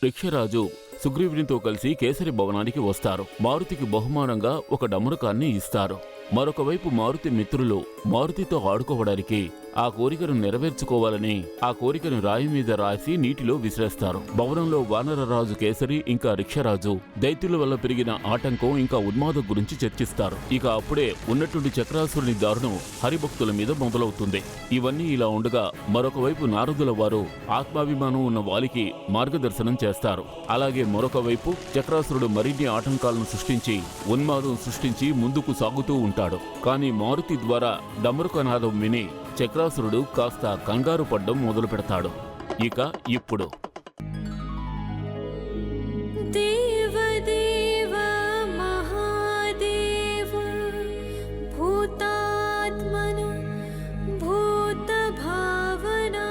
రిక్షరాజు సుగ్రీవునితో కలిసి కేసరి భవనానికి వస్తారు. మారుతికి బహుమానంగా ఒక డమరుకాన్ని ఇస్తారు. మరొక వైపు మారుతి మిత్రులు మారుతితో ఆడుకోవడానికి ఆ కోరికను నెరవేర్చుకోవాలని ఆ కోరికను రాయి మీద రాసి నీటిలో విసిరేస్తారు. భవనంలో వానరరాజు కేసరి ఇంకా రిక్షరాజు దైత్యుల వల్ల పెరిగిన ఆటంకం ఇంకా ఉన్మాదం గురించి చర్చిస్తారు. ఇక అప్పుడే ఉన్నట్టుండి చక్రాసురుని దారుణం హరిభక్తుల మీద మొదలవుతుంది. ఇవన్నీ ఇలా ఉండగా మరొక వైపు నారదుల వారు ఆత్మాభిమానం ఉన్న వాలికి మార్గదర్శనం చేస్తారు. అలాగే మరొక వైపు చక్రాసురుడు మరిన్ని ఆటంకాలను సృష్టించి ఉన్మాదం సృష్టించి ముందుకు సాగుతూ ఉంటాడు. కానీ మారుతి ద్వారా డమరుకనాదం విని చక్రాసురుడు కాస్త కంగారు పడ్డం మొదలు పెడతాడు. ఇక ఇప్పుడు దేవదేవ మహాదేవ భూతాత్మన భూత భావనా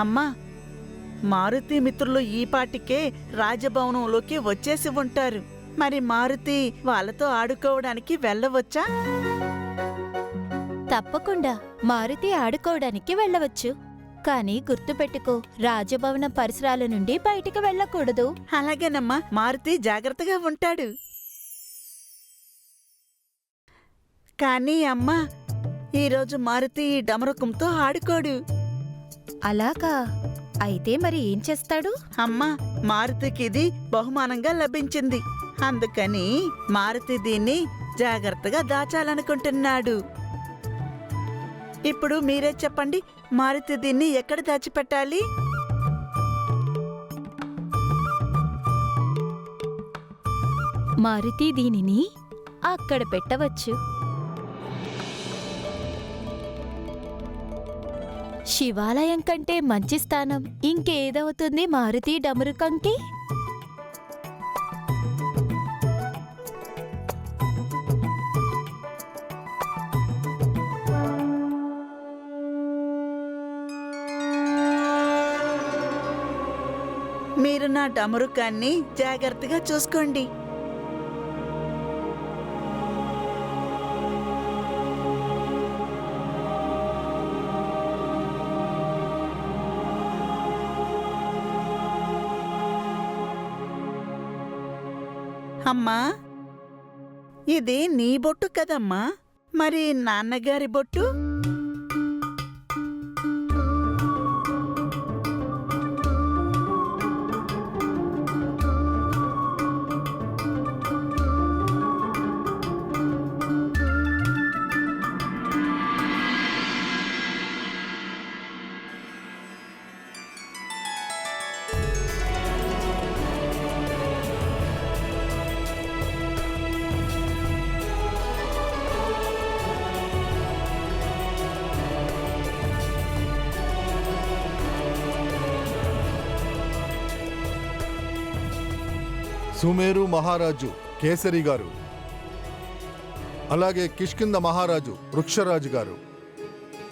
అమ్మా, మారుతి మిత్రులు ఈ పాటికే రాజభవనంలోకి వచ్చేసి ఉంటారు. మరి మారుతి వాళ్ళతో ఆడుకోవడానికి వెళ్ళవచ్చా? తప్పకుండా మారుతి ఆడుకోవడానికి వెళ్ళవచ్చు. కానీ గుర్తుపెట్టుకో, రాజభవనం పరిసరాల నుండి బయటికి వెళ్ళకూడదు. అలాగేనమ్మా, మారుతి జాగ్రత్తగా ఉంటాడు. కానీ అమ్మా, ఈరోజు మారుతి ఈ డమరుకంతో ఆడుకోడు. అలాగా? అయితే మరి ఏం చేస్తాడు? అమ్మా, మారుతికి ఇది బహుమానంగా లభించింది. అందుకని మారుతి దీన్ని జాగ్రత్తగా దాచాలనుకుంటున్నాడు. ఇప్పుడు మీరే చెప్పండి, మారుతి దీన్ని ఎక్కడ దాచిపెట్టాలి? మారుతి దీనిని అక్కడ పెట్టవచ్చు. శివాలయం కంటే మంచి స్థానం ఇంకేదవుతుంది మారుతి డమరుకంకి? మీరు నా డమరుకాన్ని జాగ్రత్తగా చూసుకోండి. అమ్మా, ఇది నీ బొట్టు కదమ్మా, మరి నాన్నగారి బొట్టు? సుమేరు మహారాజు కేసరి గారు, అలాగే కిష్కింద మహారాజు వృక్షరాజు గారు,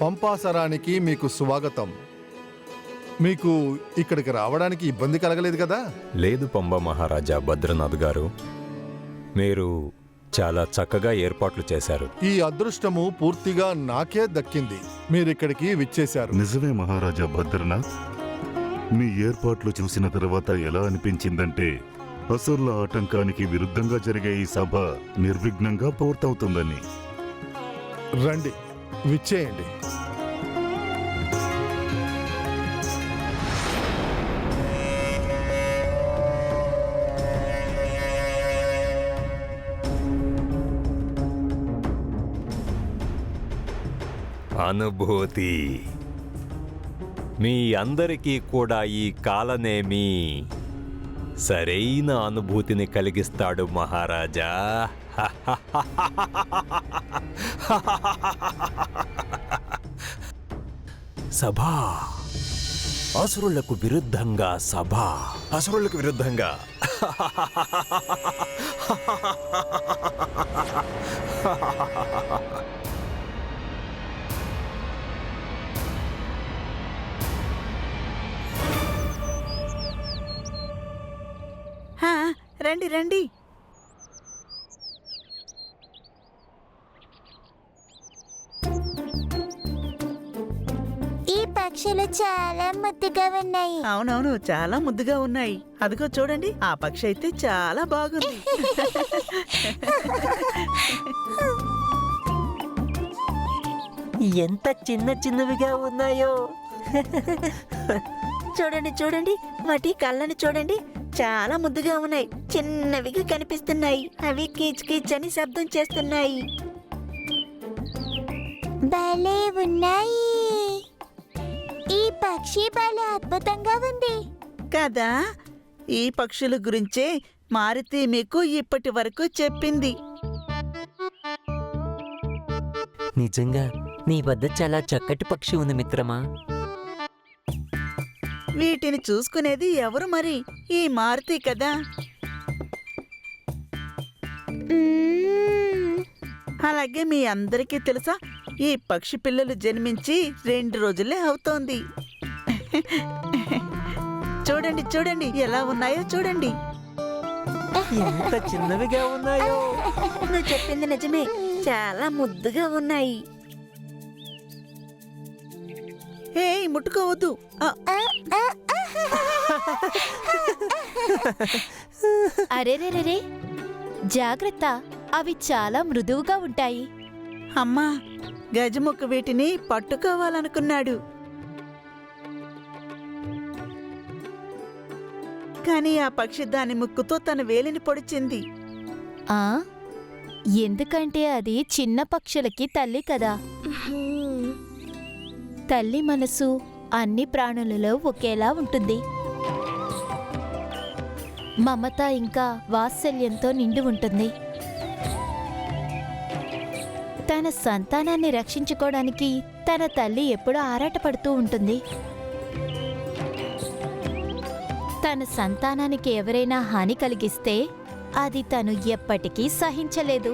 పంపాసరానికి మీకు స్వాగతం. మీకు ఇక్కడికి రావడానికి ఇబ్బంది కలగలేదు కదా? లేదు పంబ మహారాజా భద్రనాథ్ గారు, మీరు చాలా చక్కగా ఏర్పాట్లు చేశారు. ఈ అదృష్టము పూర్తిగా నాకే దక్కింది. మీరిక్కడికి విచ్చేశారు. నిజమే మహారాజా భద్రనాథ్, మీ ఏర్పాట్లు చూసిన తర్వాత ఎలా అనిపించిందంటే అసురుల ఆటంకానికి విరుద్ధంగా జరిగే ఈ సభ నిర్విఘ్నంగా పూర్తవుతుందని. రండి, విచ్చేయండి. అనుభూతి, మీ అందరికీ కూడా ఈ కాలనేమి సరైన అనుభూతిని కలిగిస్తాడు మహారాజా. సభా అసురులకు విరుద్ధంగా సభ. అసురులకు విరుద్ధంగా హా, రండి రండి. ఈ పక్షులు చాలా ముద్దుగా ఉన్నాయి. అవునవును, చాలా ముద్దుగా ఉన్నాయి. అదిగో చూడండి, ఆ పక్షి అయితే చాలా బాగుంది. ఎంత చిన్న చిన్నవిగా ఉన్నాయో. చూడండి చూడండి, వాటి కళ్ళని చూడండి, చాలా ముద్దుగా ఉన్నాయి. చిన్నవిగా కనిపిస్తున్నాయి. అవి కీచ్ కీచ్ అని శబ్దం చేస్తున్నాయి. భలే ఉన్నాయి. ఈ పక్షి భలే అద్భుతంగా ఉంది కదా. ఈ పక్షుల గురించే మారుతి మీకు ఇప్పటి వరకు చెప్పింది. నిజంగా నీ వద్ద చాలా చక్కటి పక్షి ఉంది మిత్రమా. వీటిని చూసుకునేది ఎవరు మరి? ఈ మారుతి కదా. అలాగే మీ అందరికీ తెలుసా, ఈ పక్షి పిల్లలు జన్మించి 2 రోజులే అవుతోంది. చూడండి చూడండి, ఎలా ఉన్నాయో చూడండి. ఎంత చిన్నవిగా ఉన్నాయో. నువ్వు చెప్పింది నిజమే, చాలా ముద్దుగా ఉన్నాయి. ఏ ముట్టుకోవద్దు. అరేరేరే, జాగ్రత్త, అవి చాలా మృదువుగా ఉంటాయి. అమ్మా, గజముక్క వీటిని పట్టుకోవాలనుకున్నాడు, కానీ ఆ పక్షి దాని ముక్కుతో తన వేలిని పొడిచింది. ఆ ఎందుకంటే అది చిన్న పక్షులకి తల్లి కదా. తల్లి మనసు అన్ని ప్రాణులలో ఒకేలా ఉంటుంది. మమత ఇంకా వాత్సల్యంతో నిండి ఉంటుంది. తన సంతానాన్ని రక్షించుకోవడానికి తన తల్లి ఎప్పుడూ ఆరాటపడుతూ ఉంటుంది. తన సంతానానికి ఎవరైనా హాని కలిగిస్తే అది తను ఎప్పటికీ సహించలేదు.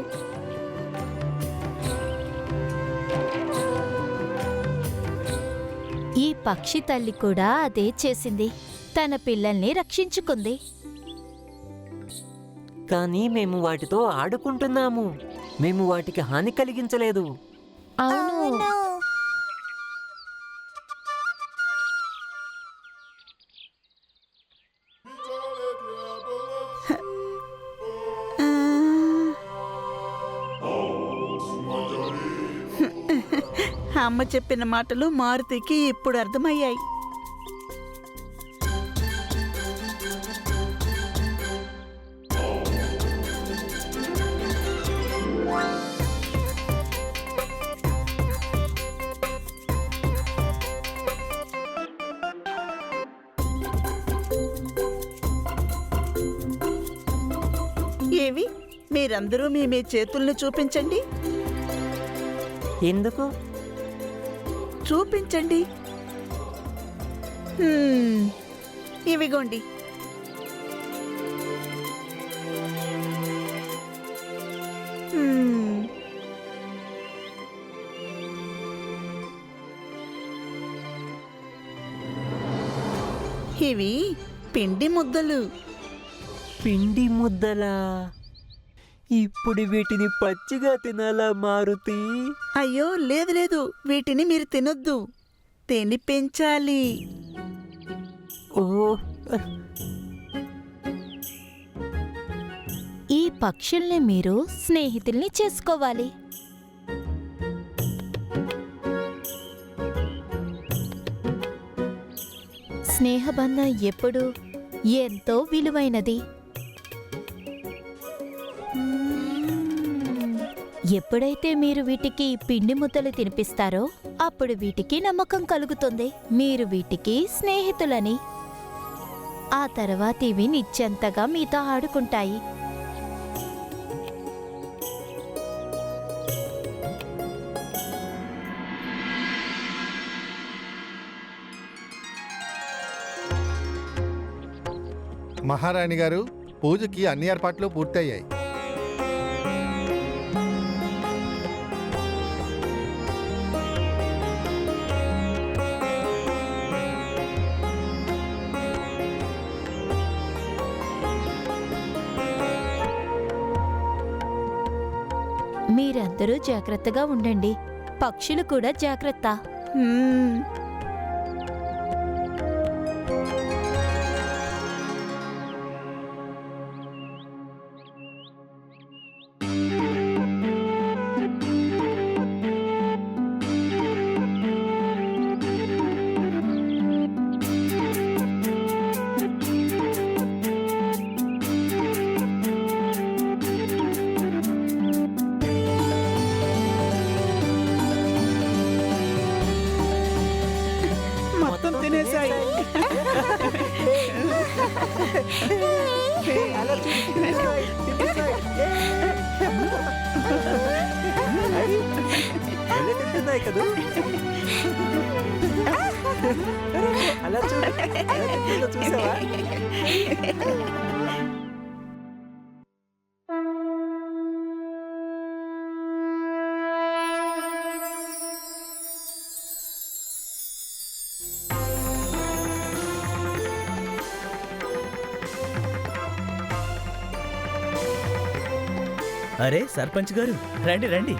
ఈ పక్షి తల్లి కూడా అదే చేసింది. తన పిల్లల్ని రక్షించుకుంది. కానీ మేము వాటితో ఆడుకుంటున్నాము. మేము వాటికి హాని కలిగించలేదు. అవును, అమ్మ చెప్పిన మాటలు మారుతికి ఇప్పుడు అర్థమయ్యాయి. ఏవి, మీరందరూ మీ చేతుల్ని చూపించండి. ఎందుకు? చూపించండి. ఇవిగోండి. ఇవి పిండి ముద్దలు. పిండి ముద్దలా? ఇప్పుడు వీటిని పచ్చిగా తినాలా మారుతి? అయ్యో లేదు లేదు, వీటిని మీరు తినొద్దు, తిని పెంచాలి. ఓ, ఈ పక్షుల్ని మీరు స్నేహితుల్ని చేసుకోవాలి. స్నేహబంధం ఎప్పుడూ ఎంతో విలువైనది. ఎప్పుడైతే మీరు వీటికి పిండి ముద్దలు తినిపిస్తారో అప్పుడు వీటికి నమ్మకం కలుగుతుంది మీరు వీటికి స్నేహితులని. ఆ తర్వాత ఇవి నిశ్చంతగా మీతో ఆడుకుంటాయి. మహారాణి గారు, పూజకి అన్ని ఏర్పాట్లు పూర్తయ్యాయి. మీరందరూ జాగ్రత్తగా ఉండండి. పక్షులు కూడా జాగ్రత్త. మ్మ్. మొత్తం తినేసాయి. అలా చూడు, తినేసాయి, తినేసాయి. భలే తింటున్నాయి కదూ. అలా చూడు, ఎలా తింటుందో చూసావా? అరే సర్పంచ్ గారు, రండి రండి.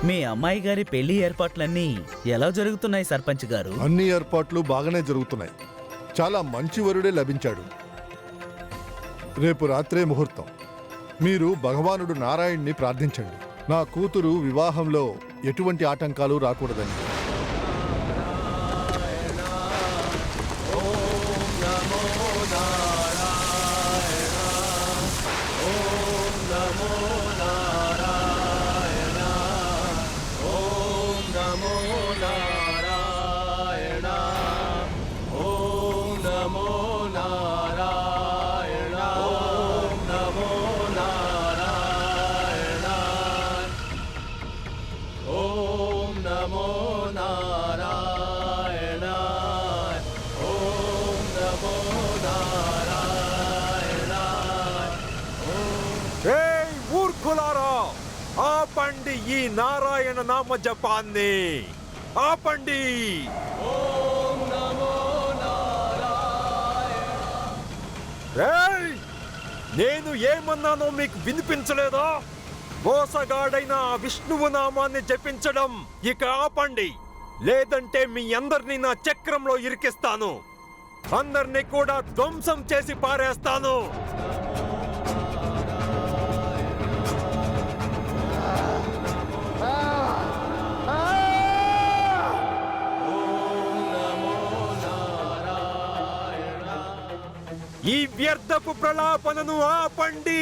మీ అమ్మాయి గారి పెళ్లి ఏర్పాట్లన్నీ ఎలా జరుగుతున్నాయి సర్పంచ్ గారు? అన్ని ఏర్పాట్లు బాగానే జరుగుతున్నాయి. చాలా మంచి వరుడే లభించాడు. రేపు రాత్రే ముహూర్తం. మీరు భగవానుడు నారాయణ్ణి ప్రార్థించండి. నా కూతురు వివాహంలో ఎటువంటి ఆటంకాలు రాకూడదని. మూర్ఖులారా, ఆపండి ఈ నారాయణ నామ జపాన్ని, ఆపండి. ఏయ్, నేను ఏమన్నానో మీకు వినిపించలేదా? మోసగాడైన ఆ విష్ణువు నామాన్ని జపించడం ఇక ఆపండి, లేదంటే మీ అందరినీ నా చక్రంలో ఇరికిస్తాను. అందరినీ కూడా ధ్వంసం చేసి పారేస్తాను. ఈ వ్యర్థపు ప్రలాపనను ఆపండి.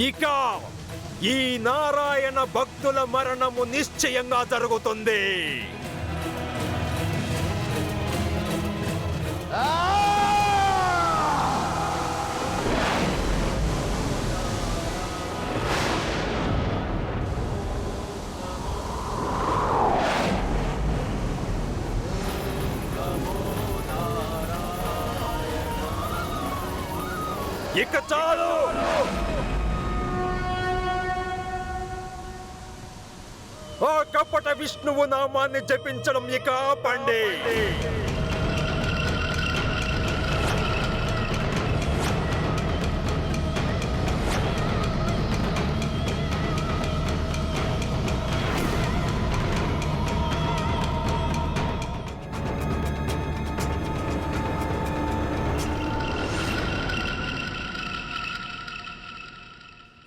ఇక ఈ నారాయణ భక్తుల మరణము నిశ్చయంగా జరుగుతుంది. ఇక చాలు. ఆ కపట విష్ణువు నామాన్ని జపించడం ఇక ఆపండి.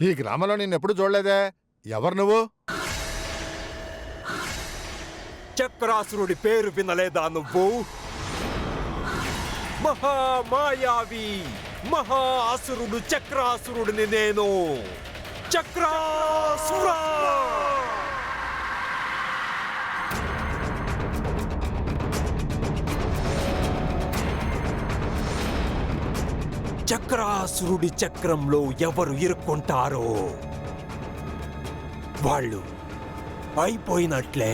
ఈ గ్రామంలో నిన్నెప్పుడు చూడలేదే. ఎవరు నువ్వు? చక్రాసురుడి పేరు వినలేదా నువ్వు? మహామాయావి మహా అసురుడు చక్రాసురుడిని నేను. చక్రాసురా! చక్రాసురుడి చక్రంలో ఎవరు ఇరుక్కుంటారో వాళ్ళు అయిపోయినట్లే.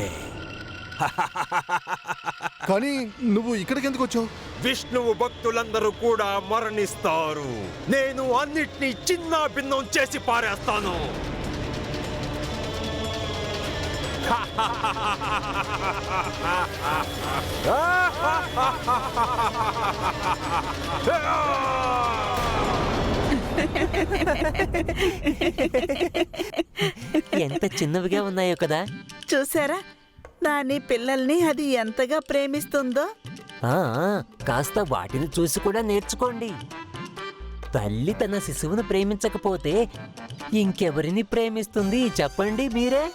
కానీ నువ్వు ఇక్కడికి ఎందుకు వచ్చావు? విష్ణువు భక్తులందరూ కూడా మరణిస్తారు. నేను అన్నిటినీ చిన్న భిన్నం చేసి పారేస్తాను. ఎంత చిన్నవిగా ఉన్నాయో కదా. చూసారా దాని పిల్లల్ని అది ఎంతగా ప్రేమిస్తుందో. ఆ, కాస్త వాటిని చూసి కూడా నేర్చుకోండి. తల్లి తన శిశువును ప్రేమించకపోతే ఇంకెవరిని ప్రేమిస్తుంది చెప్పండి మీరే.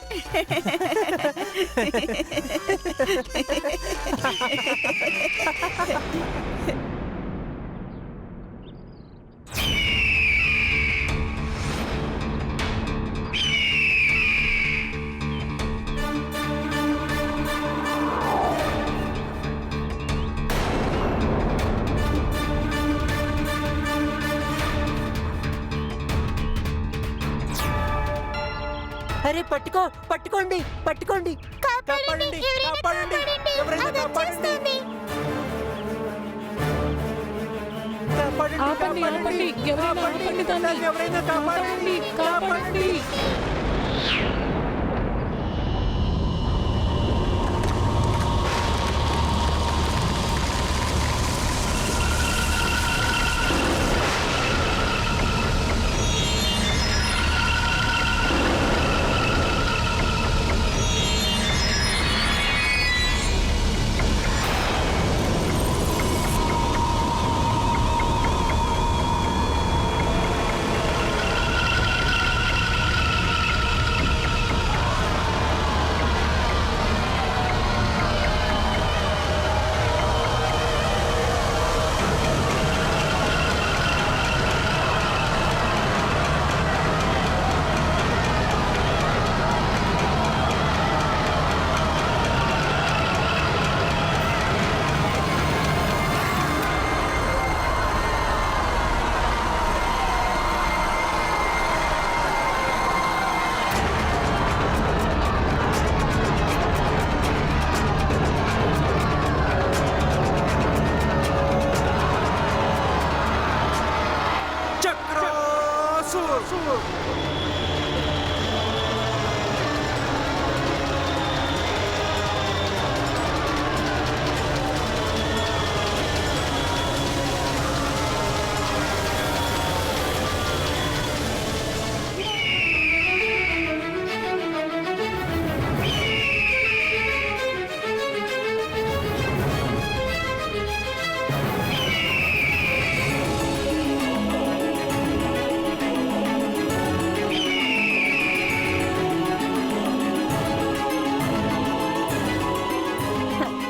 అరే పట్టుకో, పట్టుకోండి, పట్టుకోండి. కాపాడండి, కాపాడండి, ఎవరైనా కాపాడండి. ఆపండి ఆపండి ఎవరైనా కాపాడండి కాపాడండి.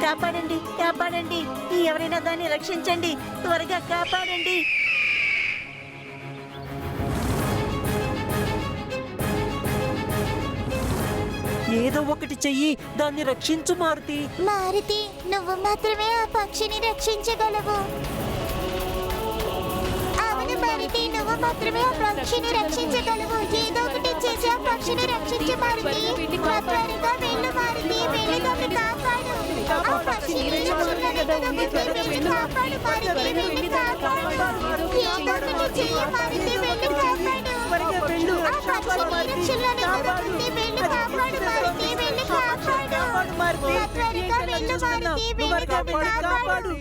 కాపాడండి, కాపాడండి, ఎవరైనా దాన్ని రక్షించండి, త్వరగా కాపాడండి. ఏదో ఒకటి చెయ్యి, దాన్ని రక్షించు మారుతి. మారుతి, నువ్వు మాత్రమే ఆ పక్షిని రక్షించగలవు. అవును మారుతి, నువ్వు మాత్రమే ఆ పక్షిని రక్షించగలవు. ఏదో ఒకటి చేసి ఆ పక్షిని రక్షించు మారుతి. త్వరగా వెళ్ళు మారుతి, వెళ్ళి దాన్ని కాపాడు. ఆ పక్షి నిరీక్షణలోనే కదా ఉంది, వెళ్ళి కాపాడు మారుతి, వెళ్ళి కాపాడు. ఏదో ఒకటి చెయ్యి మారుతి, వెళ్ళి కాపాడు. ఆ పక్షి నిరీక్షణలోనే కదా ఉంది, వెళ్ళి కాపాడు మారుతి, వెళ్ళి కాపాడు. త్వరగా వెళ్ళు మారుతి, వెళ్ళి దాన్ని కాపాడు.